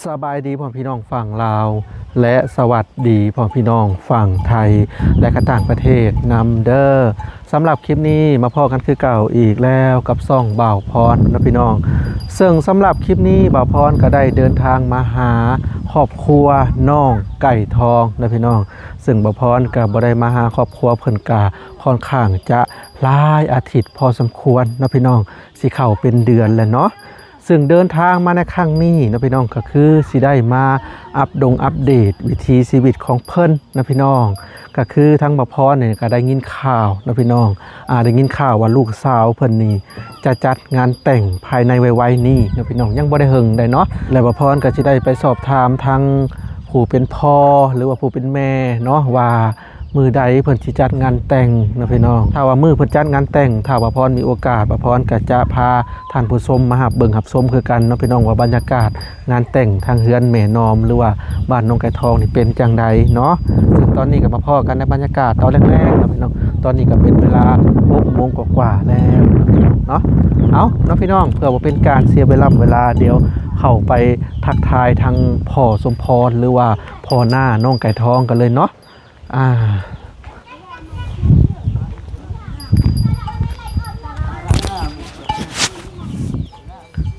สบายดีพ่อพี่น้องฝั่งลาวและสวัสดีพ่อพี่น้องฝั่งไทยและก็ต่างประเทศนำเด้อสำหรับคลิปนี้มาพอกันคือเก่าอีกแล้วกับซ่องบ่าวพรนะพี่น้องซึ่งสำหรับคลิปนี้บ่าวพรก็ได้เดินทางมาหาครอบครัวน้องไก่ทองนะพี่น้องซึ่งบ่าวพรก็บ่ได้มาหาครอบครัวเพิ่นกาค่อนข้างจะหลายอาทิตย์พอสมควรนะพี่น้องสิเข้าเป็นเดือนแล้วเนาะซึ่งเดินทางมาในครั้งนี้นะพี่น้องก็คือสิได้มาอัปเดตวิถีชีวิตของเพิ่นนะพี่น้องก็คือทั้งบ่าวพรเนี่ยก็ได้ยินข่าวนะพี่น้องได้ยินข่าวว่าลูกสาวเพิ่นนี่จะจัดงานแต่งภายในไวๆนี้นะพี่น้องยังบ่ได้เฮิงได้เนาะและบ่าวพรก็สิได้ไปสอบถามทางผู้เป็นพ่อหรือว่าผู้เป็นแม่เนาะว่ามือใดเพิ่นสิจัดงานแต่งนะพี่น้องถ้าว่ามือเพิ่นจัดงานแต่งถ้าว่าพรมีโอกาสพรก็จะพาท่านผู้ชมมาหับเบิ่งหับชมคือกันเนาะพี่น้องว่าบรรยากาศงานแต่งทางเฮือนแม่นอมหรือว่าบ้านน้องไก่ทองนี่เป็นจังใดเนาะซึ่งตอนนี้ก็มาพ้อกันในบรรยากาศตอนแรกๆนะพี่น้องตอนนี้ก็เป็นเวลา 6:00 นกว่าๆแล้วเนาะเอาเนาะพี่น้องเพื่อว่าเป็นการเสียเวลาเดี๋ยวเข้าไปทักทายทางพ่อสมพรหรือว่าพ่อหน้าน้องไก่ทองกันเลยเนาะ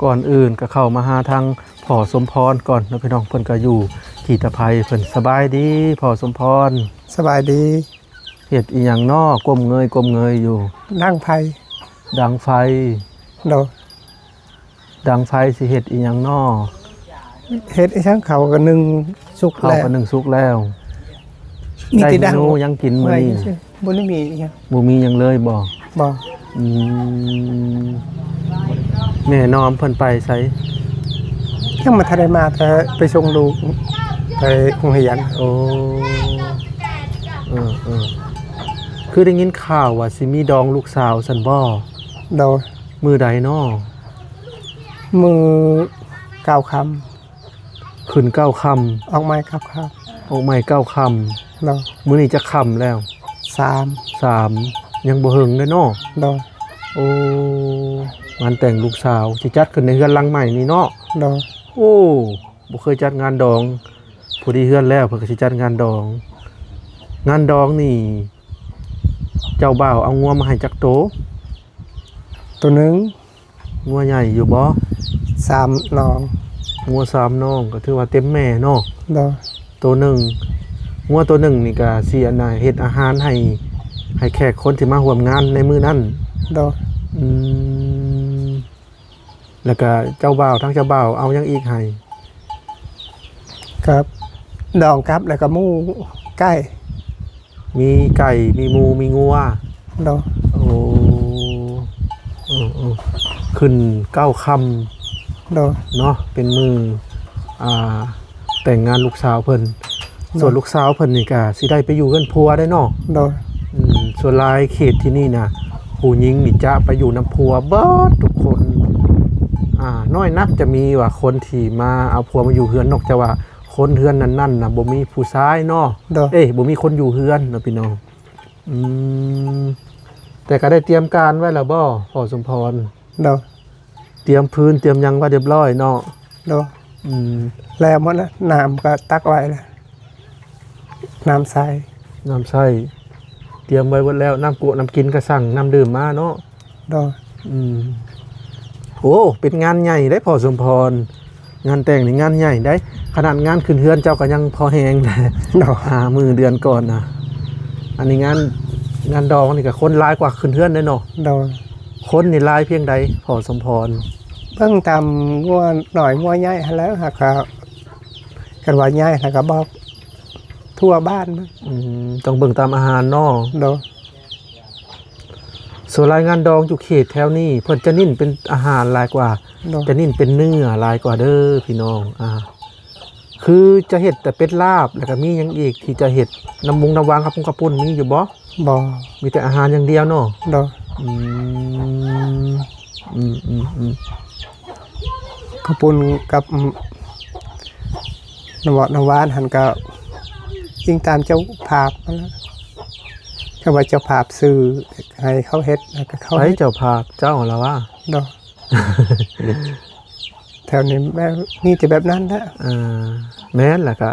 ก่อนอื่นก็เข้ามาหาทางพ่อสมพรก่อนนะพี่น้องเพิ่นก็อยู่ที่ตะไคร้เพิ่นสบายดีพ่อสมพรสบายดีเฮ็ดอีหยังน้อก้มเงยอยู่นั่งไผดังไฟโดดังไฟสิเฮ็ดอีหยังน้อเฮ็ดอีหยังเขาก็นึ่งสุกแล้วเขาก็นึ่งสุกแล้วมีแต่ดังยังกินมื้อนี้บ่ได้มีอีหยังบ่มีหยังเลยบ่แม่น้อมเพิ่นไปไสยังมาทันได้มาแต่ไปส่งลูกไปโรงเรียนโอ้คือได้ยินข่าวว่าสิมีดองลูกสาวซั่นบ่โดมื้อใดน้อมื้อ9 ค่ำขึ้น9 ค่ำออกใหม่9 ค่ำออกใหม่9 ค่ำโดมื้อนี้จะค่ำแล้ว3ยังบ่เฮิงเด้อน้อโดโอ้งานแต่งลูกสาวสิจัดขึ้นในเฮือนหลังใหม่นี่เนาะโดโอ้บ่เคยจัดงานดองผู้ที่เฮือนแล้วเพิ่นก็สิจัดงานดองนี่เจ้าบ่าวเอางัวมาให้จักโตตัวนึงงัวใหญ่อยู่บ่3น้องงัว3น้องก็ถือว่าเต็มแม่เนาะโดตัวนึงงัวตัวนึงนี่ก็สิอันน่ะเฮ็ดอาหารให้แขกคนที่มาร่วมงานในมื้อนั้นโดแล้วก็เจ้าบ่าวทั้งเจ้าบ่าวเอายังอีกให้ครับดองครับแล้วก็หมูไก่มีไก่มีหมูมีงัวโดโอ้ขึ้น9 ค่ำโดเนาะเป็นมือแต่งงานลูกสาวเพิ่นส่วนลูกสาวเพิ่นนี่ก็สิได้ไปอยู่เฮือนผัวได้เนาะโดส่วนหลายเขตที่นี่นะผู้หญิงนี่จะไปอยู่น้ำผัวเบิดทุกคนน้อยนักจะมีว่าคนที่มาเอาผัวมาอยู่เฮือนนอกจากว่าคนเฮือนนั่นนะบ่มีผู้ชายเนาะบ่มีคนอยู่เฮือนนะพี่น้องแต่ก็ได้เตรียมการไว้แล้วบ่พ่อสมพรเตรียมพื้นเตรียมยังไว้เรียบร้อยเนาะแล้วหมดแล้วน้ำก็ตักไว้แล้วน้ำใสเตรียมไว้หมดแล้วน้ำกุน้ำกินก็สั่งน้ำดื่มมาเนาะโอ้เป็นงานใหญ่ได้พอสมพรงานแต่งนี่งานใหญ่ได้ขนาดงานขึ้นเฮือนเจ้าก็ยังพอแหงเลยมือเดือนก่อนนะอันนี้งานดองนี่ก็คนหลายกว่าขึ้นเฮือนได้เนาะคนนี่หลายเพียงใดพอสมพรเพิ่งทำงัวหน่อยงัวใหญ่แล้วหากกันว่าใหญ่แล้วก็บอกทั่วบ้านต้องเบิ่งตามอาหารเนาะส่วนรายงานดองอยู่เขตแถวนี้เพิ่นจะนิ่นเป็นอาหารหลายกว่าจะนิ่นเป็นเนื้อหลายกว่าเด้อพี่น้องคือจะเห็ดแต่เป็ดลาบแล้วก็มียังอีกที่จะเห็ดน้ำวางครับปุ้นมีอยู่บ่มีแต่อาหารอย่างเดียวเนาะกระปุ้นกับน้ำหวานหันกับยิ่งตามเจ้าภาพนะเขาว่าเจ้าภาพซื้อให้เขาเฮ็ดเขาให้เจ้าภาพเจ้าของเราว่า แถวนี้แบบมีแต่แบบนั้นแหละ แม่นแหละก็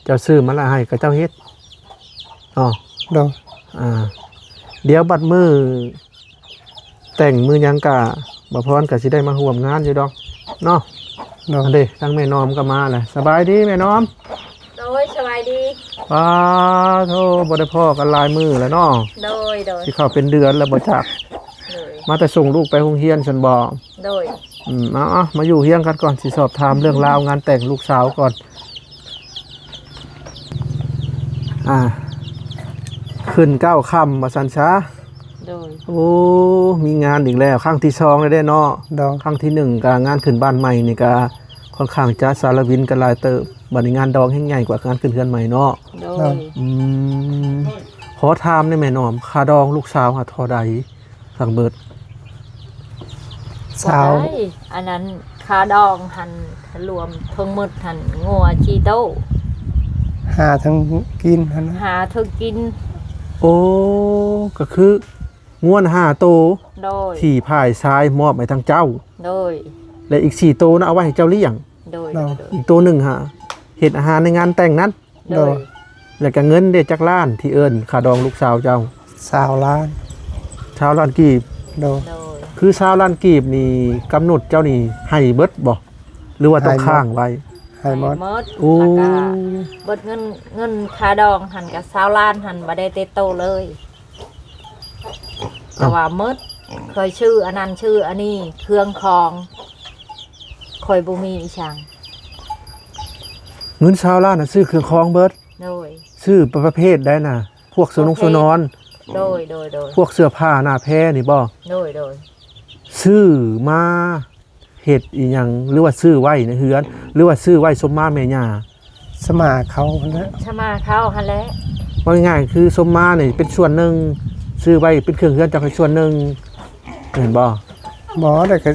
เจ้าซื้อมาละให้กับเจ้าเฮ็ดอ๋อ โดย เดี๋ยวบัดมือแต่งมือหยังกะบ่พรก็สิได้มาร่วมงานอยู่ดอกเนาะ โดย อันเด้ทั้งแม่น้อมก็มาแหละสบายดีแม่น้อม โดยสบายดี ป้าโธ่บ่ได้พ้อกันหลายมื้อแล้วเนาะ โดย สิเข้าเป็นเดือนแล้วบ่จัก โดย มาแต่ส่งลูกไปโรงเรียนฉันบ่ โดย เอามาอยู่เฮียงกันก่อนสิสอบถามเรื่องราวงานแต่งลูกสาวก่อนขึ้น9ค่ำมาสันช้า โดย โอ้มีงานอีกแล้วครั้งที่2เลยได้เนาะ โดย ครั้งที่1ก็งานขึ้นบ้านใหม่นี่ก็ค่อนข้างจะสารวินกันหลายเติบบัดนี้งานดองแห่งใหญ่กว่างานขึ้นเรือนใหม่เนาะ โดย ขอถามได้แม่น้อมค่าดองลูกสาวหาเท่าใดสั่งเบิด สาว บ่ได้อันนั้นคาดองหันรวมทั้งหมดหันงัวชีโต้ หาทั้งกินหั่นนะ หาเธอกิน โอ้ก็คือง่วน5โตว โดย ที่พายทรายมอบให้ทางเจ้า โดย และอีก4ตัวนะเอาไว้ให้เจ้าเลี้ยง โดย โดย อีกตัวหนึ่งฮะเห็ดอาหารในงานแต่งนั้น โดย แล้วก็เงินเด็ดจากล้านที่เอิญขาดองลูกสาวเจ้า สาวล้าน ชาวล้านกีบ โดย โดย คือชาวล้านกีบนี่กำหนดเจ้านี่ให้เบิดบ่หรือว่าต้องค้างไว้ ให้หมด หมด โอ้ แล้วก็เบิดเงินคาดองหันกับ20 ล้านหันบ่ได้เตโตเลยแต่ว่าหมดเคยชื่ออันนั้นชื่ออันนี้เครื่องของคอยบ่มีอีช่าง เงินชาวล้านน่ะซื้อเครื่องคองเบิด โดย ซื้อประเภทได้น่ะ พวกเสื้อนงเสื้อนอน โดย โดย โดย พวกเสื้อผ้าหน้าแพรนี่บ่ โดย โดย ซื้อมาเฮ็ดอีหยังหรือว่าซื้อไว้ในเฮือน หรือว่าซื้อไว้สมมาแม่ย่า สมาเขาหั่นนะ ชะมาเข้าหันแหล้ว ว่าง่ายๆคือสมมานี่เป็นส่วนหนึ่งซื้อไว้เป็นเครื่องเฮือนจากส่วนหนึ่งเห็นบ่ หมอได้ก็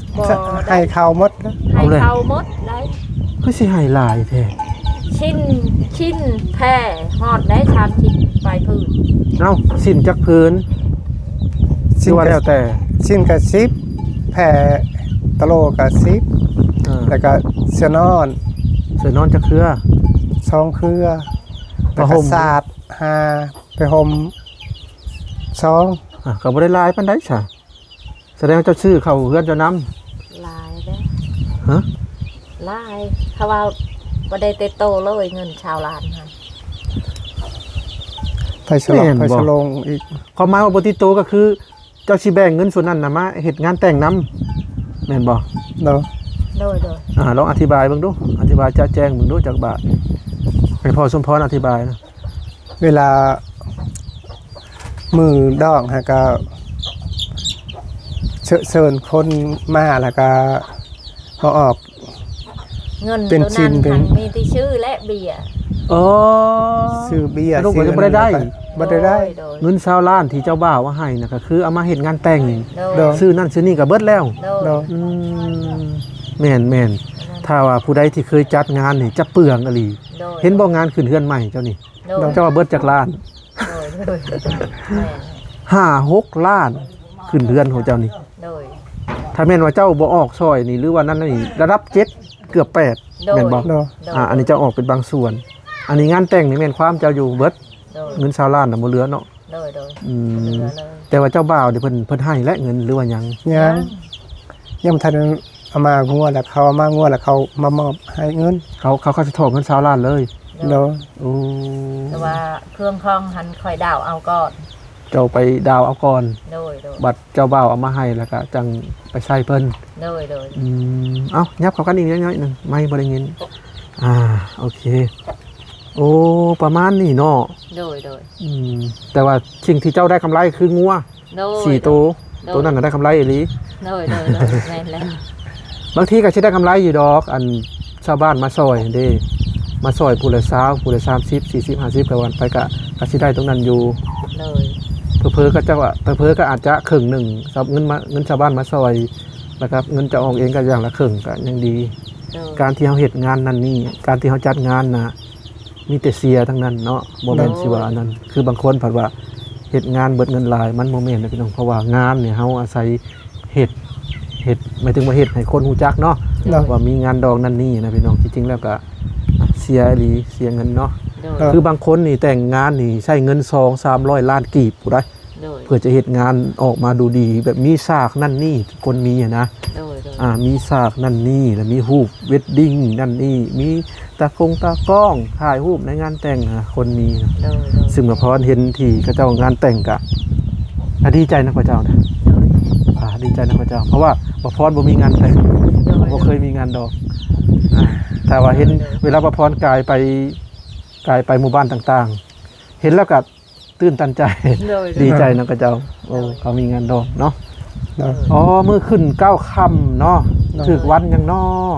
ให้เขาหมดนะ ให้เข้าหมดได้ คือสิให้หลายแท้ ชิ้นแพร่ฮอดได้3ชิ้นปลายพื้น เอ้าสิ้นจักพื้นสิว่าแล้วแต่ สิ้นกับ10แผ่ตะโลกับ10 อ่า แล้วก็เสื้อนอน เสือนอนจักเครือ 2เครือ ผ้า แล้ว ห่ ก็ ม สาด5ไปห่ม2 ก็บ่ได้หลายปานใดซะแสดงว่าเจ้าชื่อเข้าเฮือนเจ้านำ ลายได้ ฮะ ลายเขาว่าบ่ได้เตโตเลยเงินชาวลานค่ะ ไปฉลองไปฉลองอีก ความหมายว่าบ่ติดโตก็คือ เจ้าสิแบ่งเงินส่วนนั้นน่ะมาเฮ็ดงานแต่งนำแม่นบ่ เนาะ โดย โดย ลองอธิบายเบิ่งดูอธิบายจะแจ้งเบิ่งดูจักบาทให้พ่อสมพรอธิบายนะ เวลามือดอกฮะก็เชิญคนมาแล้วก็เอาออก เงิน เป็น ตัว ชิ้ นั้น น เป็น หันมีที่ชื่อและเบียร์ อ๋อ ซื้อเบียร์ สรุปว่าจะบ่ได้ บ่ได้ได้ โดย เงิน20ล้านที่เจ้าบ่าวว่าให้น่ะก็คือเอามาเฮ็ดงานแต่ง โดย ซื้อนั่นซื้อนี่ก็เบิดแล้ว โด โด ย ย แม่นถ้าว่าผู้ใดที่เคยจัดงานนี่จะเปลืองอหลี โดย เห็นบ่งานขึ้นเฮือนใหม่เจ้านี่ โดย เจ้าว่าเบิดจากล้าน โดยโดยแม่ 5-6 ล้านขึ้นเฮือนของเจ้านี่ โดย ถ้าแม่นว่าเจ้าบ่ออกซอยนี่หรือว่านั่นนี่ระดับ7เกือบ8 โดย แม่นบ่ โดย อันนี้เจ้าออกเป็นบางส่วน อันนี้งานแต่งนี่แม่นความเจ้าอยู่เบิด โดย เงิน20ล้านน่ะบ่เหลือเนาะ โดย โดย อืม เหลือเลย แต่ว่าเจ้าบ่าวนี่เพิ่นให้และเงินหรือว่าหยัง ยังทันเอามางัวแล้วเขาเอามางัวแล้วเขามามอบให้เงิน เขาสิถอนเงิน20ล้านเลย โดย โอ้ แต่ว่าเครื่องคล้องหันคอยดาวเอาก่อน เจ้าไปดาวเอาก่อน โดย โดย บัตรเจ้าบ่าวเอามาให้แล้วก็จังไปใส่เพิ่น โดย โดย เอ้ายับเข้ากันอีกน้อยๆหนึงไม่บ่ได้ยินโอเค โอ้ประมาณนี้เนาะ โดย โดย แต่ว่าสิ่งที่เจ้าได้กำไรคืองัว โดย 4ตัวตัวนั้นน่ะได้กำไรอีหลี โดย โดย โดยแม่นแล้ว บางทีก็สิได้กำไรอยู่ดอก อันชาวบ้านมาซอยเด้มาซอยผู้ละ20ผู้ละ30 40 50ก็วันไปก็สิได้ตรงนั้นอยู่ โดย เพิ่นก็เจ้าว่าเพิ่นก็อาจจะครึ่งหนึงเงินชาวบ้านมาซอยนะครับเงินจะออกเองก็อย่างละครึ่งก็ยังดี โดย การที่เฮาเฮ็ดงานนั่นนี่การที่เฮาจัดงานน่ะมีแต่เสียทั้งนั้นเนาะบ่แม่นสิว่าอันนั้นคือบางคนเพิ่นว่าเฮ็ดงานเบิดเงินหลายมันบ่แม่นนะพี่น้องเพราะว่างานเนี่ยเฮาอาศัยเฮ็ดหมายถึงว่าเฮ็ดให้คนรู้จักเนาะ เนาะ ว่ามีงานดองนั่นนี่นะพี่น้องจริงๆแล้วก็เสียอีหลีเสียเงินเนาะ โดย คือบางคนนี่แต่งงานนี่ใช้เงิน200-300 ล้านกีบผู้ใด โดย เพื่อจะเฮ็ดงานออกมาดูดี แบบมีฉากนั่นนี่คนมีอะนะ โดยโดย มีฉากนั่นนี่แล้วมีรูปเวดดิ้งนั่นนี่มีตากล้องถ่ายรูปในงานแต่งคนมีนะ โดยโดย ซึ่งมาพรเห็นที่เขาเจ้างานแต่งกะดีใจนะพระเจ้านะ โดย ดีใจนะพระเจ้า เพราะว่ามาพรบ่มีงานแต่ง โดย บ่เคยมีงานดอกแต่ว่าเห็นเวลามาพรกายไปหมู่บ้านต่างๆ เห็นแล้วก็ตื่นตันใจ โดย ดีใจนะพระเจ้าโอ้เขามีงานดอกเนาะ เนาะ อ๋อมื้อขึ้น9ค่ำเนาะถึกวันยังเนาะ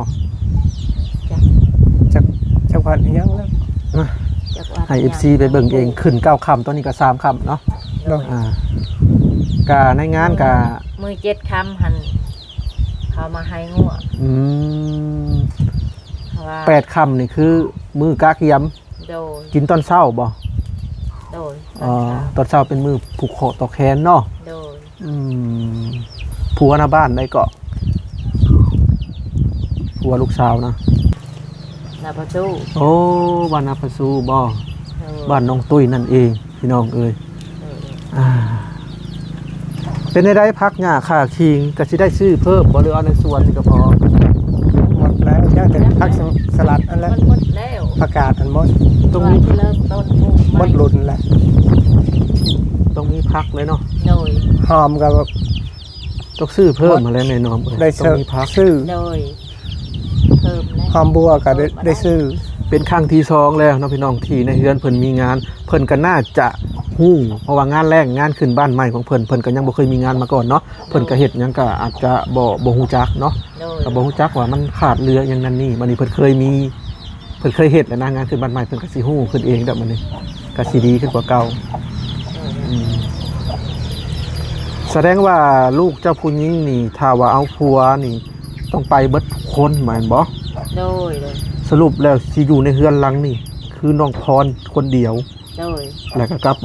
จังหวัดอีหยังแล้ว จักว่า ให้ FC ไปเบิ่งเองขึ้น9ค่ำตอนนี้ก็3ค่ำเนาะ เนาะ กะในงานกะ มือ7คำหันเขามาให้งัว อืม เพราะว่า 8ค่ำนี่คือมื้อกากยำ โดย กินตอนเช้าบ่ โดย ตอนเช้าเป็นมื้อผูกคอต่อแขนเนาะ โดย ผัวหน้าบ้านได้เกาะผัวลูกสาวนะ นาพระชู โอ้บ้านนาปะซูบ่ โดย บ้านน้องตุ้ยนั่นเองพี่น้องเอ้ย โดย เป็นได้พักหญ้าค่าคิงก็สิได้ซื้อเพิ่มบ่หรือเอาในสวนนี่ก็พอ หมดแล้วยังแต่ผักสลัดอันแล้ว มันหมดแล้ว ผักกาดอันหมด ตรง ว่า นี้ ที่เริ่มต้นปลูก หมดรุ่นแล้ว ต้องมีพักเลยเนาะ โดย หอมกับ ต้องซื้อเพิ่มมาแล้วแน่นอนเอ้ย ได้ ต้อ ซื้ ง อ มีพัก ซื้อ โดยเพิ่มแล้ว หอมบัวก็ได้ซื้อ เป็นครั้งที่2แล้วเนาะพี่น้องที่ในเฮือนเพิ่นมีงานเพิ่นก็น่าจะฮู้เพราะว่างานแรกงานขึ้นบ้านใหม่ของเพิ่นก็ยังบ่เคยมีงานมาก่อนเนาะเพิ่นก็เฮ็ดหยังก็อาจจะบ่ฮู้จักเนาะ โดย ก็บ่ฮู้จักว่ามันขาดเรืออย่างนั้นนี่บัดนี้เพิ่นเคยเฮ็ดแล้วนะงานขึ้นบ้านใหม่เพิ่นก็สิฮู้ขึ้นเองแบบนี้ก็สิดีขึ้นกว่าเก่าอืมแสดงว่าลูกเจ้าผู้หญิงนี่ถ้าว่าเอาผัวนี่ต้องไปเบิดทุกคนแม่นบ่ โดยโดย สรุปแล้วสิอยู่ในเฮือนหลังนี่คือน้องพรคนเดียว โดย แล้วก็กับ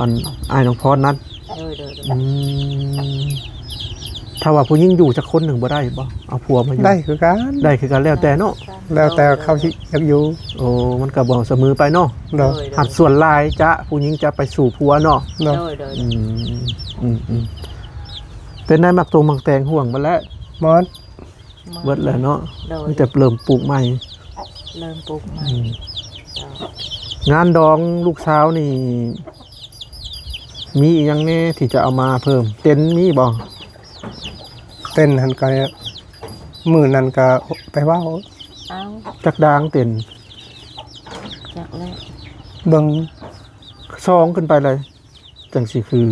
อ้ายน้องพรนั้น โดยโดย อืมถ้าว่าผู้หญิงอยู่จักคนหนึ่งบ่ได้บ่เอาผัวมาอยู่ ได้คือกัน ได้คือกันแล้วแต่เนาะ แล้วแต่เขาสิอยากอยู่ โอ้มันก็บ่เสมอไปเนาะ เนาะ หัดส่วนหลายจะผู้หญิงจะไปสู่ผัวเนาะ โด เนาะ ยโดย อืมอืมเป็นได้มักตรงมักแตงห่วงบ่แล้ว หมด เบิดแล้วเนาะ โดย มันจะเริ่มปลูกใหม่ เริ่มปลูกใหม่ อืมงานดองลูกสาวนี่ มีอีหยังแน่ที่จะเอามาเพิ่ม เต็นท์มีบ่ เต้นหันก็มื้อนั้นก็ไปเว้า เอา จักดางเต็นท์ จากแล้ว เบิ่ง ซองขึ้นไปเลย จังสิคือ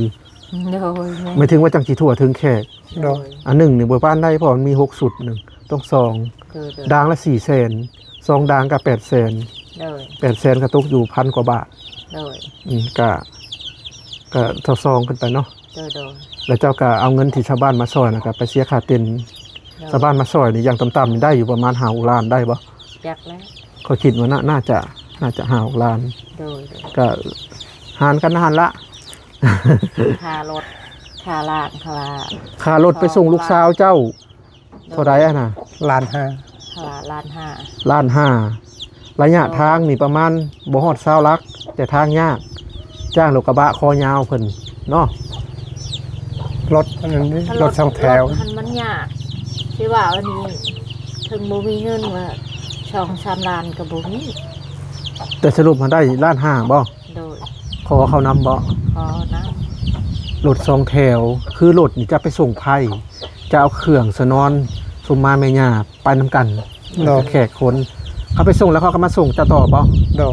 โดย ไม่ถึงว่าจังสิทั่วถึงแขก โดย อันหนึ่งเนี่ยบ่ป้านได้เพราะมันมี6สุดหนึ่งต้องซอง คือโดย ดางละ400,000ซองดางก็800,000 โดย 800,000ก็ตกอยู่1,000 กว่าบาท โดย ก็เท่าซองขึ้นไปเนาะ โดยโดย แล้วเจ้าก็เอาเงินที่ชาวบ้านมาซอยนะครับไปเสียค่าเต็นท์ชาวบ้านมาซอยนี่อย่างต่ำๆนี่ได้อยู่ประมาณ5 ล้านได้บ่ จากแล้ว เขาคิดว่าน่าจะ5 ล้าน โดยโดย ก็หารกันหันละ ค่ารถค่าลากค่า ค่ารถไปส่งลูกสาวเจ้าเท่าใดอะน่ะ ล้านห้า ค่าล้านห้า ล้านห้าระยะทางนี่ประมาณบ่ฮอด20 ลัก แต่ทางยาก จ้างรถกระบะคอยาวเพิ่นเนาะ รถอันนั้นนี่รถสองแถว รถคันมันยากที่ว่าอันนี้ถึงบ่มีเงินว่า2-3 ล้านก็บ่มี แต่สรุปมันได้ล้านห้าบ่ โดย ขอเขานำบ่ ขอน้ รถ2 แถว คือรถนี่จะไปส่งไผ่จะเอาเครื่องสนอนสมมาแม่ย่าไปนำกัน เนาะ แขกคนเขาไปส่งแล้วเขาก็มาส่งจะต่อบ่ เนาะ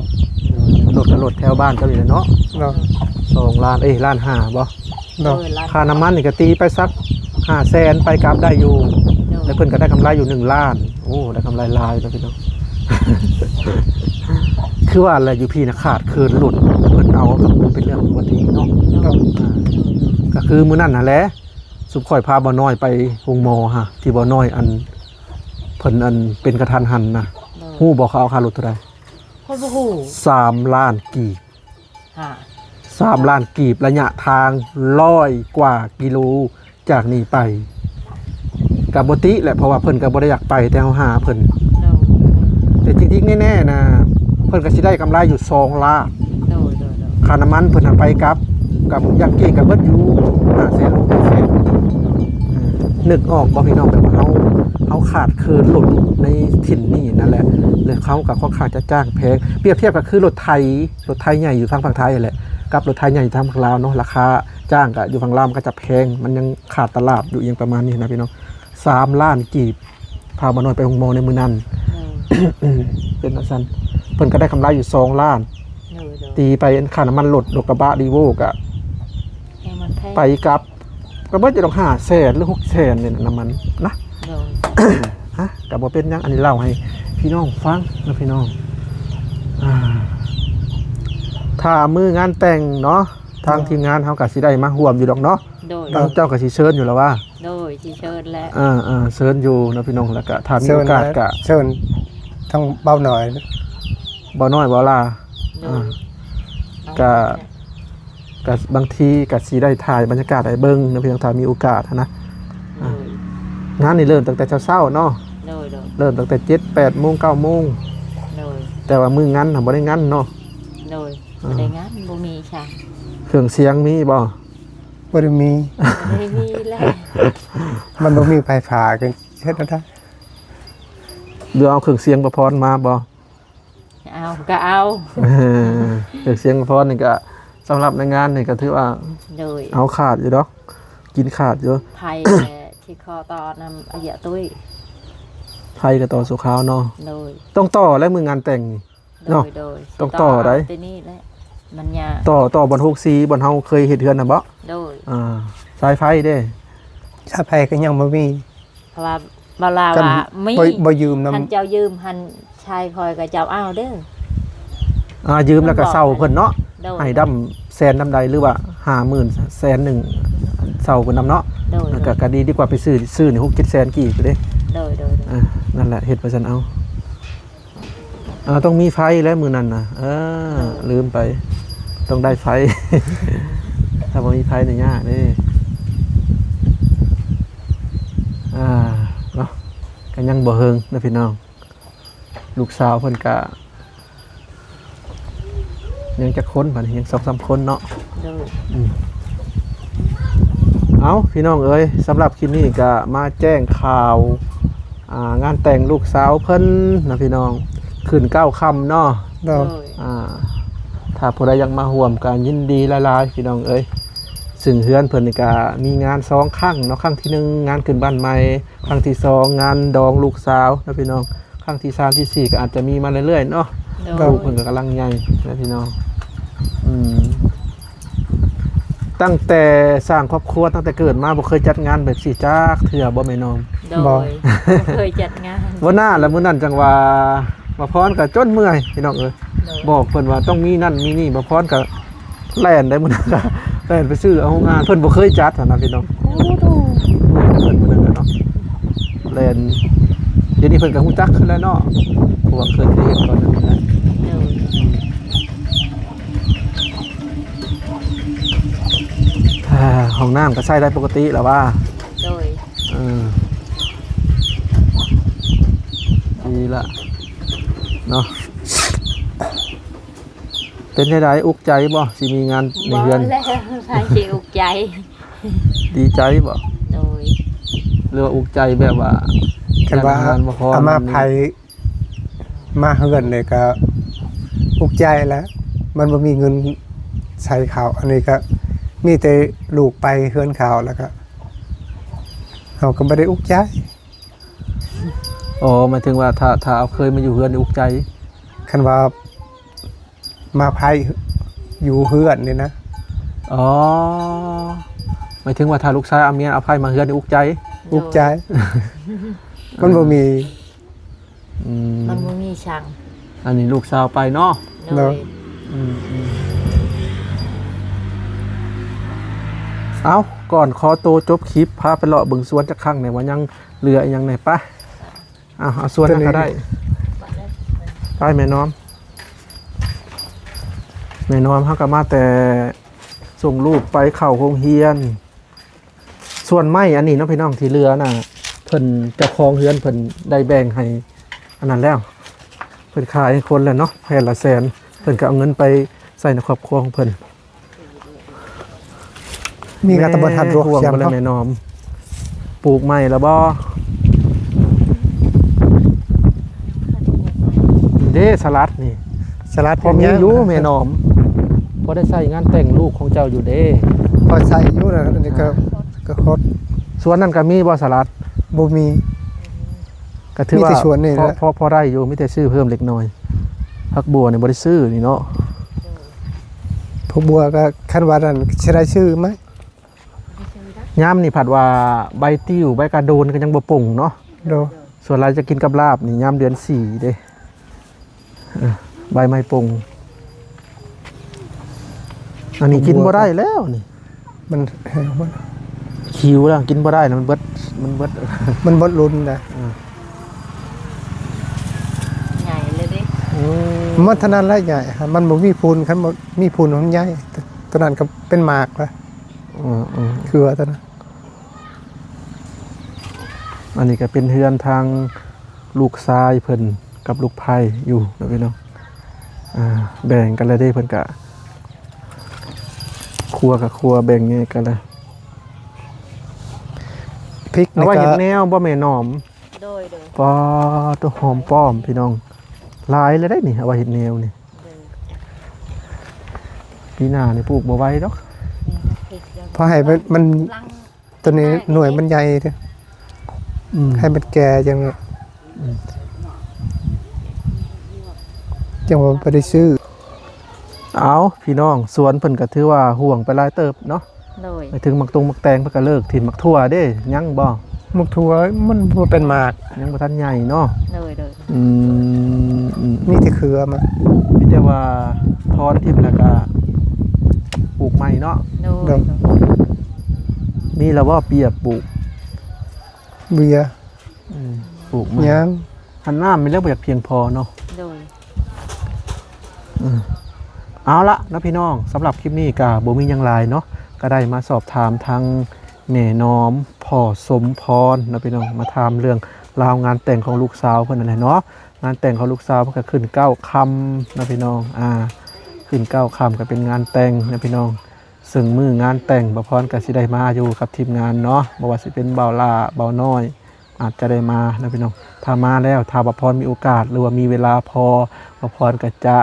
รถกับรถแถวบ้านเจ้านี่แหละเนาะ เนาะ 2 ล้านล้านห้าบ่ ำโด เนาะ ยล้าน ค่าน้ำมันนี่ก็ตีไปสัก500,000ไปกลับได้อยู่ โดย แล้วเพิ่นก็ได้กำไรอยู่1 ล้าน โอ้ได้กำไรหลายแล้วพี่น้อง คือว่าอะไรอยู่พี่นะขาดเคินหลุดเพิ่นเอามันเป็นเรื่องปกติเนาะ เนาะ ก็คือมื้อนั้นน่ะแหละสุขข่อยพาบ่น้อยไปโรงหมอฮะที่บ่น้อยอันเพิ่นอันเป็นกระทันหันนะ โดย ฮู้บ่เขาเอาค่ารถเท่าใด คนบ่ฮู้ 3 ล้านกีบ ค่ะ 3 ล้านกีบระยะทาง100 กว่ากิโลจากนี่ไป กับบติแหละเพราะว่าเพิ่นก็บ่ได้อยากไปแต่เฮาหาเพิ่น โดย แต่จริงๆแน่ๆนะเพิ่นก็สิได้กำไรอยู่2ล้าน โดยโดย ค่าน้ำมันเพิ่นเอาไปกับยักกี้กับเบิดอยู่500,000 600,000นึกออกบ่พี่น้องแบบว่าเฮาขาดเคินรถในถิ่นนี่นั่นแหละเลยเขาก็ค่อนข้างจะจ้างแพงเปรียบเทียบก็คือรถไทยใหญ่อยู่ทางฝั่งไทยนั่นแหละกับรถไทยใหญ่อยู่ทางฝั่งลาวเนาะราคาจ้างก็อยู่ฝั่งลาวมันก็จะแพงมันยังขาดตลาดอยู่อย่างประมาณนี้นะพี่น้อง3ล้านกีบพาบ่น้อยไปโรงหมอในมื้อนั้น เป็นว่าซั่นเพิ่นก็ได้กำไรอยู่2ล้าน โดยโดย ตีไปค่าน้ำมันรถกระบะดีโวก็ ให้มันแพง ไปกับก็เบิดจะต้อง500,000หรือ600,000เนี่ยน้ำมันนะ โดย ฮะก็บ่เป็นหยังอันนี้เล่าให้พี่น้องฟังนะพี่น้องถ้ามื้องานแต่งเนาะทางทีมงานเฮาก็สิได้มาร่วมอยู่ดอกเนาะ โดย ทางเจ้าก็สิเชิญอยู่แล้วว่า โดยที่เชิญและ เชิญอยู่นะพี่น้องแล้วก็ถ้ามี เชิ โอ ญ กาสก็ เชิญทั้งเบาหน่อย บ่น้อยบ่ล่ะ โดย ก็บางทีก็สิได้ถ่ายบรรยากาศให้เบิ่งนะพี่น้องถ้ามีโอกาสนะ โดย งานนี่เริ่มตั้งแต่เช้าๆเนาะ โดยโดย เริ่มตั้งแต่7-8 โมง 9 โมง โดย แต่ว่ามื้องั้นน่ะบ่ได้งั้นเนาะ โดยบ่ได้งานบ่มีช่าง เครื่องเสียงมีบ่ บ่ได้มี บ่ได้มีแล้ว มันบ่มีไฟฟ้ากันเฮ็ดได้ เดี๋ยวเอาเครื่องเสียงประพรมาบ่ เอาก็เอา เครื่องเสียงประพรนี่ก็สำหรับในงานนี่ก็ถือว่า โดย เอาขาดอยู่ดอกกินขาดอยู่ ไผที่คอตอนำอายะตุ้ย ไผก็ต่อสุขาวเนาะ โดย ต้องต่อและมื้องานแต่งนี่ โด เนาะ ยโดย ต้องต่อได้ ตัวนี้แหละมันยาก ต่อบน64บนเฮาเคยเฮ็ดเฮือนน่ะบ่ โดย สายไฟเด้ ถ้าไผก็ยังบ่มี เพราะว่าบาลา กัน ว่ามี บ่ยืมนำ หันเจ้ายืมหันชายคอยกับเจ้าอ้าวเด้อ ยืมแล้วก็เซาเพิ่นเนาะ โดย ให้ดำแสนดำใดหรือว่า50,000แสนหนึ่งเซาเพิ่นนำเนาะ โดย แล้วก็ดีกว่าไปซื้อนี่6-7 แสนกี่ไปเด้ โดยโดย นั่นแหละเฮ็ดไปซั่นเอาต้องมีไฟแล้วมื้อนั้นน่ะลืมไปต้องได้ไฟ ถ้าบ่มีไฟนี่ยากเด้เนาะก็ยังบ่เฮิงนะพี่น้องลูกสาวเพิ่นก็ยังจะคนบัดนี้ยัง2-3 คนเนาะ โดย เอาพี่น้องเอ้ยสำหรับคลิปนี้ก็มาแจ้งข่าวงานแต่งลูกสาวเพิ่นนะพี่น้องขึ้น9ค่ำเนาะ ดอก โดย ถ้าผู้ใดยังมาร่วมกันยินดีหลายๆพี่น้องเอ้ยซึ่งเฮือนเพิ่นนี่ก็มีงาน2ครั้งเนาะครั้งที่1งานขึ้นบ้านใหม่ครั้งที่2งานดองลูกสาวนะพี่น้องครั้งที่3ที่4ก็อาจจะมีมาเรื่อยๆเนาะ โด ลู ย กเพิ่นก็กำลังใหญ่นะพี่น้องตั้งแต่สร้างครอบครัวตั้งแต่เกิดมาบ่เคยจัดงานแบบสิจักเทื่อบ่แม่น้อง โดยเคยจัดงาน บ่น่าแล้วมื้อนั้นจังว่ามาพรก็จนเมื่อยพี่น้องเอ้ย โดย บอกเพิ่นว่าต้องมีนั่นมีนี่มาพรก็แล่นได้มื้อนั้นก็แล่นไปซื้อเอางานเพิ่นบ่เคยจัดนะพี่น้องเพิ่นมื้อนั้นเนาะแล่นเดี๋ยวนี้เพิ่นก็ฮู้จักขึ้นแล้วเนาะเพราะว่าเคยเฮ็ดก่อนนั้นนะ โดย ห้องน้ำก็ใช้ได้ปกติแล้วว่า โดย ดีละเนาะเป็นได้อุกใจบ่สิมีงานใน บ่ เรือน แล้วพายสิอุกใจ ดีใจบ่ โดย หรือว่าอุกใจแบบว่า คันว่า จัดงานมาพร อามาไผมาเฮือนนี่ก็อุกใจแล้ว มันบ่มีเงินใช้ข้าวอันนี้ก็มีแต่ลูกไปเฮือนข้าวแล้วก็เฮาก็บ่ได้อุกใจ อ๋อหมายถึงว่าถ้าเอาเคยมาอยู่เรือนนี่อุกใจ คันว่ามาไผอยู่เฮือนนี่นะ อ๋อหมายถึงว่าถ้าลูกชายเอาเมียเอาไพ่มาเรือนนี่อุกใจ อุกใจ มันบ่มี มันบ่มีช่าง อันนี้ลูกสาวไปเนาะ โดย เอาก่อนขอโตวจบคลิปพาไปเลาะเบิ่งสวนจักครั้งไหนว่ายังเหลืออีหยังไหนปะเอาสวนนั้นก็ได้ไปแม่น้อมเฮาก็มาแต่ส่งลูกไปเข้าโรงเรียน ส่วนไม้อันนี้เนาะพี่น้องที่เรือน่ะโท พิ่นเจ้าของเฮือนเพิ่นได้แบ่งให้อันนั้นแล้วเพิ่นขายให้คนแล้วเนาะแผ่นละแสนเพิ่นก็เอาเงินไปใส่ในครอบครัวของเพิ่น มีกระตำบลหัดรวก ห่วง แชม บ่ ป์ เลย เนาะ แม่น้อมปลูกใหม่แล้วบ่เด้สลัดนี่ สลัด พอมีอยู่แม่น้อมพอได้ใส่งานแต่งลูกของเจ้าอยู่เด้ พอใส่อยู่นะอันนี้ก็คด สวนนั้นก็มีบ่สลัด บ่มี ก็ถือว่า มีแต่สวนนี่แหละ พอได้อยู่มีแต่ซื้อเพิ่มเล็กน้อยผักบัวนี่บ่ได้ซื้อนี่เนาะ พวกบัวก็คันว่านั้นสิได้ชื่อไหม ยามนี่ผัดว่าใบติ้วใบกระโดนก็ยังบ่ป่งเนาะ โด ส่วนเราจะกินกับลาบนี่ยามเดือน4เด้ใบไม้ป่งอันนี้กินบ่ได้แล้วนี่ มันแห้งหมด คิวแล้วกินบ่ได้นะมันเบิด มันบดรุนนะ ใหญ่เลยดิ มันเท่านั้นแหละใหญ่ครับมันบ่มีพูนคันบ่มีพูนมันใหญ่ตัวนั้นก็เป็นหมากละ คือว่าตัวนั้น อันนี้ก็เป็นเฮือนทางลูกชายเพิ่นกับลูกไผ่อยู่นะพี่น้องแบ่งกันเลยเด้เพิ่นก็ครัวกับครัวแบ่งแยกกันเลย พริก เอา นี่ ไว้ ก็ เห็ดแนวบ่แม่น้อม โดย ปอตัวหอมป้อมพี่น้องหลายเลยได้นี่เอาไว้เห็ดแนวนี่ปีหน้านี่ปลูกบ่ไหว้ดอก พอให้มันตัวนี้หน่วยมันใหญ่เด้อให้มันแก่จังเลยจังว่าบ่ได้ซื้อ เอาพี่น้องสวนเพิ่นก็ถือว่าห่วงไปหลายเติบเนาะ โดย ไปถึงมักตรงมักแตงเพิ่นก็เลิกถิ่นมักทั่วเด้ยังบ่ มุกถั่วมันบ่เป็นหมาก ยังบ่ทันใหญ่เนาะ โดย มีแต่เครือมัน มีแต่ว่าถอนทิ่มแล้วก็ปลูกใหม่เนาะ โดย มีแล้วว่าเปียกปลูก เบียร์ ปลูกใหม่ ยัง หันน้ำมีแล้วบ่อยากเพียงพอเนาะ โดย เอาละนะพี่น้องสำหรับคลิปนี้ก็บ่มีหยังหลายเนาะก็ได้มาสอบถามทางแม่น้อมพ่อสมพรนะพี่น้องมาถามเรื่องราวงานแต่งของลูกสาวเพิ่นนั่นแหละเนาะงานแต่งของลูกสาวเพิ่นก็ขึ้น9ค่ำนะพี่น้องขึ้น9ค่ำก็เป็นงานแต่งนะพี่น้องซึ่งมื้องานแต่งบ่พรก็สิได้มาอยู่กับทีมงานเนาะบ่ว่าสิเป็นเบาล่าเบาน้อย อาจจะได้มานะพี่น้องถ้ามาแล้วถ้าบ่พรมีโอกาสหรือว่ามีเวลาพอบ่พรก็จะ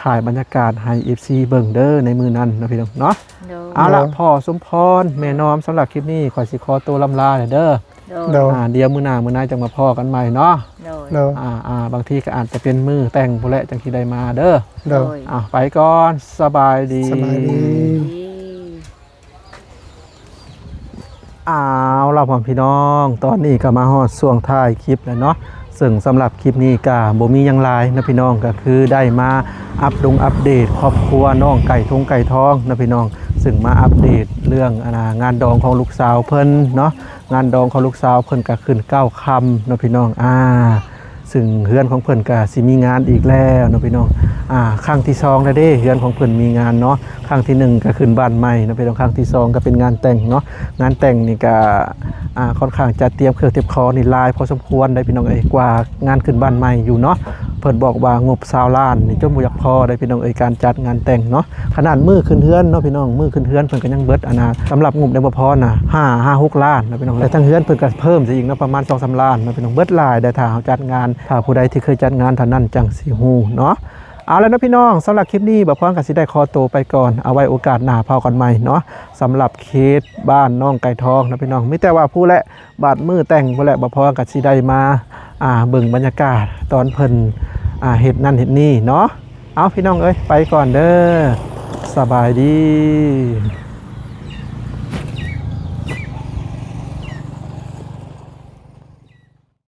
ถ่ายบรรยากาศให้ FC เบิ่งเด้อในมือนั้นนะพี่น้องเนาะ โดย เอาละพ่อสมพรแม่น้อมสำหรับคลิปนี้ขอสิขอตัวลำลาเด้อ โดย เดี๋ยวมื้อหน้าจะมาพ่อกันใหม่เนาะ โดย โด บางทีก็อาจจะเป็นมือแต่งพุ่นแหละจังที่ได้มาเด้อ โด ไปก่อนสบายดี สบายดี เอาล่ะพ่อพี่น้องตอนนี้ก็มาฮอดช่วงท้ายคลิปแล้วเนาะซึ่งสำหรับคลิปนี้ก็บ่มีหยังหลายนะพี่น้องก็คือได้มาอัปเดตครอบครัวน้องไก่ทงไก่ทองนะพี่น้องซึ่งมาอัปเดตเรื่องงานดองของลูกสาวเพิ่นเนาะงานดองของลูกสาวเพิ่นก็ขึ้น9ค่ำนะพี่น้องซึ่งเฮือนของเพิ่นก็สิมีงานอีกแล้วนะพี่น้องครั้งที่2แล้วเด้เฮือนของเพิ่นมีงานเนาะครั้งที่1ก็ขึ้นบ้านใหม่นะพี่น้องครั้งที่2ก็เป็นงานแต่งเนาะงานแต่งนี่ก็ค่อนข้างจะเตรียมเครื่องเตรียมของนี่หลายพอสมควรได้พี่น้องกว่างานขึ้นบ้านใหม่อยู่เนาะเพิ่นบอกว่างบ20ล้านนี่จนบ่อยากพอได้พี่น้องการจัดงานแต่งเนาะขนาดมือขึ้นเฮือนเนาะพี่น้องมือขึ้นเฮือนเพิ่นก็ยังเบิดสำหรับงบได้บ่พอน่ะ5-6 ล้านนะพี่น้องแต่ทั้งเฮือนเพิ่นก็เพิ่มซะอีกนะประมาณ 2-3 ล้านนะพี่น้องเบิดหลายได้ถ้าเฮาจัดงานถ้าผู้ใดที่เคยจัดงานท่านนั้นจังสิฮู้เนาะเอาแล้วนะพี่น้องสำหรับคลิปนี้บ่พรก็สิได้ขอตัวไปก่อนเอาไว้โอกาสหน้าพอกันใหม่เนาะสำหรับเคสบ้านน้องไก่ทองนะพี่น้องมีแต่ว่าผู้และบาดมือแต่งผู้และบ่พรก็สิได้มาเบิ่งบรรยากาศตอนเพิ่นเฮ็ดนั่นเฮ็ดนี่เนาะเอาพี่น้องเอ้ยไปก่อนเด้อสบายดี